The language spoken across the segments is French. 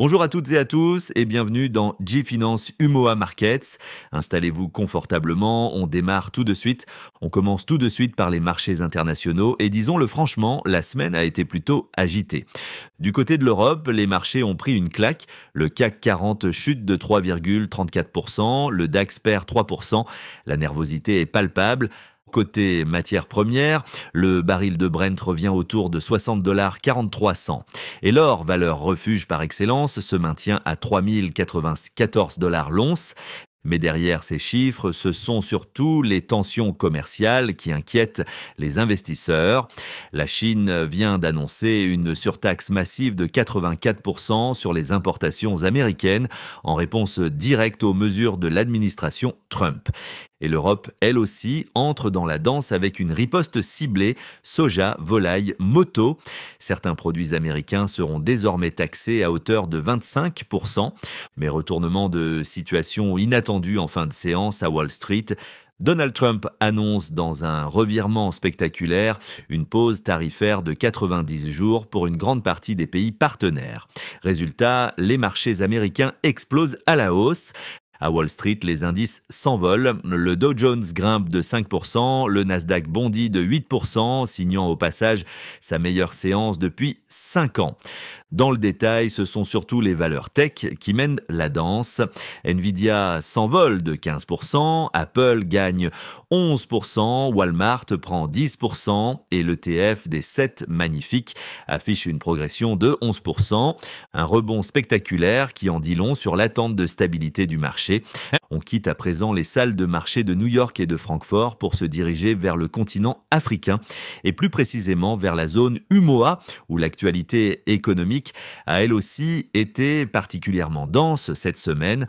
Bonjour à toutes et à tous et bienvenue dans G-Finance Umoa Markets. Installez-vous confortablement, on démarre tout de suite. On commence tout de suite par les marchés internationaux et disons-le franchement, la semaine a été plutôt agitée. Du côté de l'Europe, les marchés ont pris une claque. Le CAC 40 chute de 3,34%, le DAX perd 3%. La nervosité est palpable. Côté matières premières, le baril de Brent revient autour de 60,43 $. Et l'or, valeur refuge par excellence, se maintient à 3094 $ l'once. Mais derrière ces chiffres, ce sont surtout les tensions commerciales qui inquiètent les investisseurs. La Chine vient d'annoncer une surtaxe massive de 84% sur les importations américaines en réponse directe aux mesures de l'administration Trump. Et l'Europe, elle aussi, entre dans la danse avec une riposte ciblée, soja, volaille, moto. Certains produits américains seront désormais taxés à hauteur de 25%. Mais retournement de situation inattendu en fin de séance à Wall Street. Donald Trump annonce dans un revirement spectaculaire une pause tarifaire de 90 jours pour une grande partie des pays partenaires. Résultat, les marchés américains explosent à la hausse. À Wall Street, les indices s'envolent. Le Dow Jones grimpe de 5%, le Nasdaq bondit de 8%, signant au passage sa meilleure séance depuis 5 ans. Dans le détail, ce sont surtout les valeurs tech qui mènent la danse. Nvidia s'envole de 15%, Apple gagne 11%, Walmart prend 10% et l'ETF des 7 magnifiques affiche une progression de 11%. Un rebond spectaculaire qui en dit long sur l'attente de stabilité du marché. On quitte à présent les salles de marché de New York et de Francfort pour se diriger vers le continent africain et plus précisément vers la zone UMOA où l'actualité économique a elle aussi été particulièrement dense cette semaine.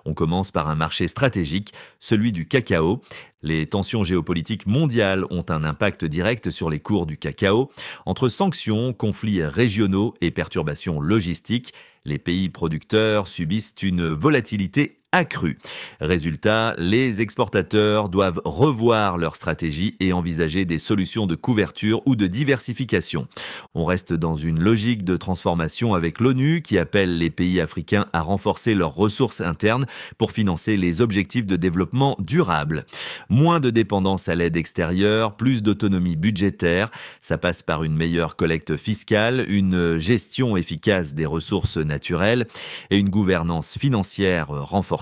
On commence par un marché stratégique, celui du cacao. Les tensions géopolitiques mondiales ont un impact direct sur les cours du cacao. Entre sanctions, conflits régionaux et perturbations logistiques, les pays producteurs subissent une volatilité accrue. Résultat, les exportateurs doivent revoir leur stratégie et envisager des solutions de couverture ou de diversification. On reste dans une logique de transformation avec l'ONU qui appelle les pays africains à renforcer leurs ressources internes pour financer les objectifs de développement durable. Moins de dépendance à l'aide extérieure, plus d'autonomie budgétaire, ça passe par une meilleure collecte fiscale, une gestion efficace des ressources naturelles et une gouvernance financière renforcée.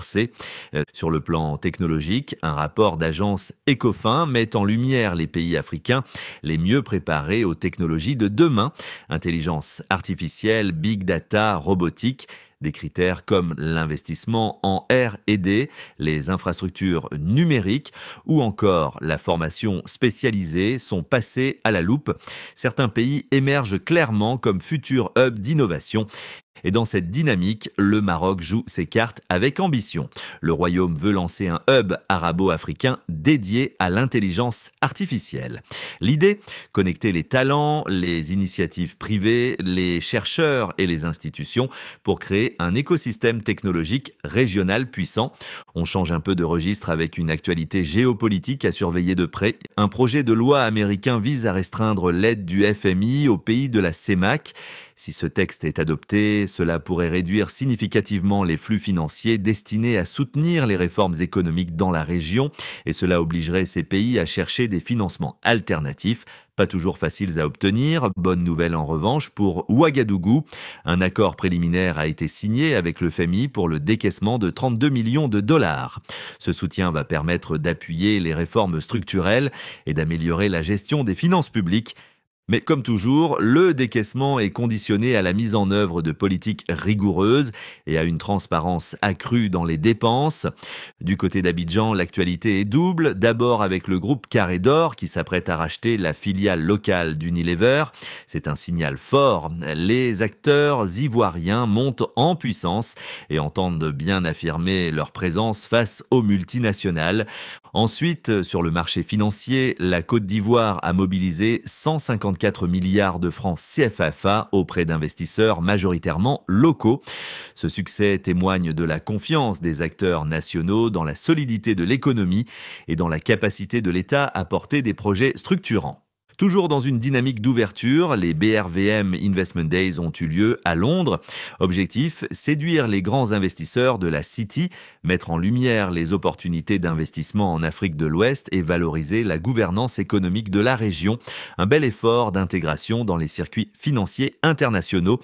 Sur le plan technologique, un rapport d'agence Ecofin met en lumière les pays africains les mieux préparés aux technologies de demain, intelligence artificielle, big data, robotique. Des critères comme l'investissement en R&D, les infrastructures numériques ou encore la formation spécialisée sont passés à la loupe. Certains pays émergent clairement comme futurs hubs d'innovation. Et dans cette dynamique, le Maroc joue ses cartes avec ambition. Le Royaume veut lancer un hub arabo-africain dédié à l'intelligence artificielle. L'idée, connecter les talents, les initiatives privées, les chercheurs et les institutions pour créer un écosystème technologique régional puissant. On change un peu de registre avec une actualité géopolitique à surveiller de près. Un projet de loi américain vise à restreindre l'aide du FMI aux pays de la CEMAC. Si ce texte est adopté, cela pourrait réduire significativement les flux financiers destinés à soutenir les réformes économiques dans la région et cela obligerait ces pays à chercher des financements alternatifs. Pas toujours faciles à obtenir. Bonne nouvelle en revanche pour Ouagadougou. Un accord préliminaire a été signé avec le FMI pour le décaissement de 32 millions de dollars. Ce soutien va permettre d'appuyer les réformes structurelles et d'améliorer la gestion des finances publiques. Mais comme toujours, le décaissement est conditionné à la mise en œuvre de politiques rigoureuses et à une transparence accrue dans les dépenses. Du côté d'Abidjan, l'actualité est double. D'abord avec le groupe Carré d'Or qui s'apprête à racheter la filiale locale d'Unilever. C'est un signal fort. Les acteurs ivoiriens montent en puissance et entendent bien affirmer leur présence face aux multinationales. Ensuite, sur le marché financier, la Côte d'Ivoire a mobilisé 154 milliards de francs CFA auprès d'investisseurs majoritairement locaux. Ce succès témoigne de la confiance des acteurs nationaux dans la solidité de l'économie et dans la capacité de l'État à porter des projets structurants. Toujours dans une dynamique d'ouverture, les BRVM Investment Days ont eu lieu à Londres. Objectif, séduire les grands investisseurs de la City, mettre en lumière les opportunités d'investissement en Afrique de l'Ouest et valoriser la gouvernance économique de la région. Un bel effort d'intégration dans les circuits financiers internationaux.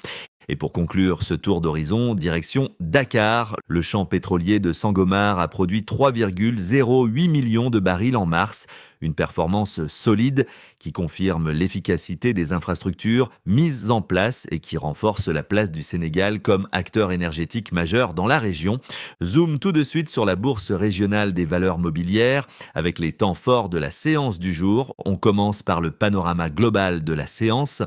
Et pour conclure ce tour d'horizon, direction Dakar. Le champ pétrolier de Sangomar a produit 3,08 millions de barils en mars. Une performance solide qui confirme l'efficacité des infrastructures mises en place et qui renforce la place du Sénégal comme acteur énergétique majeur dans la région. Zoom tout de suite sur la bourse régionale des valeurs mobilières avec les temps forts de la séance du jour. On commence par le panorama global de la séance.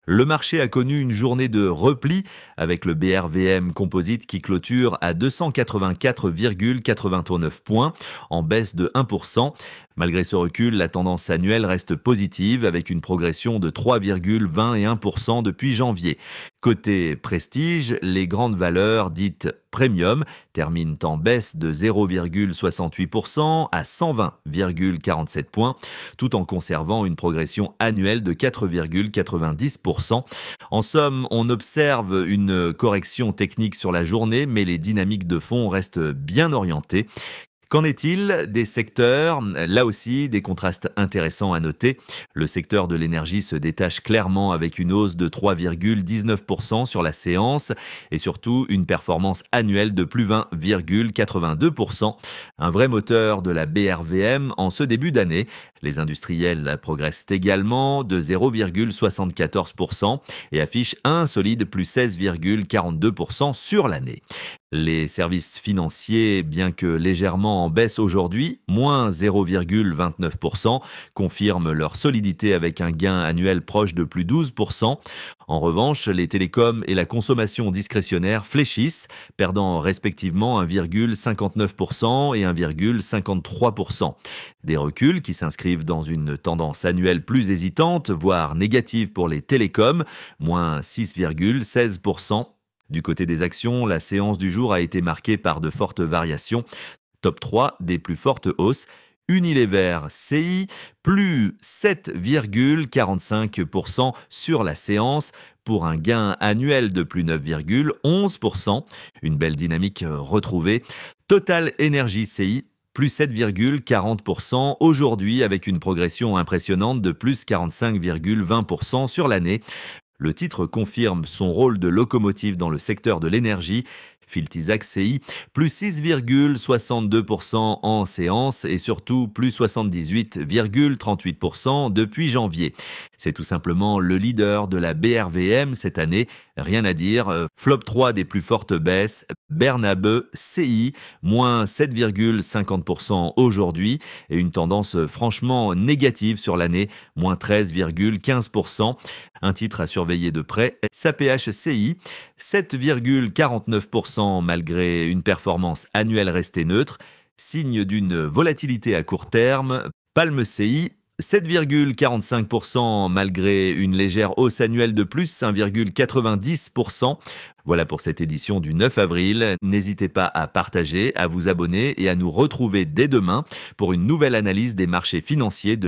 Le marché a connu une journée de repli avec le BRVM Composite qui clôture à 284,89 points en baisse de 1%. Malgré ce recul, la tendance annuelle reste positive avec une progression de 3,21% depuis janvier. Côté prestige, les grandes valeurs dites premium terminent en baisse de 0,68% à 120,47 points, tout en conservant une progression annuelle de 4,90%. En somme, on observe une correction technique sur la journée, mais les dynamiques de fond restent bien orientées. Qu'en est-il des secteurs? Là aussi, des contrastes intéressants à noter. Le secteur de l'énergie se détache clairement avec une hausse de 3,19% sur la séance et surtout une performance annuelle de plus 20,82%. Un vrai moteur de la BRVM en ce début d'année. Les industriels progressent également de 0,74% et affichent un solide plus 16,42% sur l'année. Les services financiers, bien que légèrement en baisse aujourd'hui, moins 0,29%, confirment leur solidité avec un gain annuel proche de plus 12%. En revanche, les télécoms et la consommation discrétionnaire fléchissent, perdant respectivement 1,59% et 1,53%. Des reculs qui s'inscrivent dans une tendance annuelle plus hésitante, voire négative pour les télécoms, moins 6,16%. Du côté des actions, la séance du jour a été marquée par de fortes variations. Top 3 des plus fortes hausses. Unilever CI, plus 7,45% sur la séance pour un gain annuel de plus 9,11%. Une belle dynamique retrouvée. Total Energy CI, plus 7,40% aujourd'hui avec une progression impressionnante de plus 45,20% sur l'année. Le titre confirme son rôle de locomotive dans le secteur de l'énergie. Filtisac CI, plus 6,62% en séance et surtout plus 78,38% depuis janvier. C'est tout simplement le leader de la BRVM cette année. Rien à dire. Flop 3 des plus fortes baisses. Bernabe CI, moins 7,50% aujourd'hui et une tendance franchement négative sur l'année, moins 13,15%. Un titre à surveiller de près, SAPHCI, 7,49% malgré une performance annuelle restée neutre, signe d'une volatilité à court terme. Palme CI, 7,45% malgré une légère hausse annuelle de plus 1,90%. Voilà pour cette édition du 9 avril. N'hésitez pas à partager, à vous abonner et à nous retrouver dès demain pour une nouvelle analyse des marchés financiers de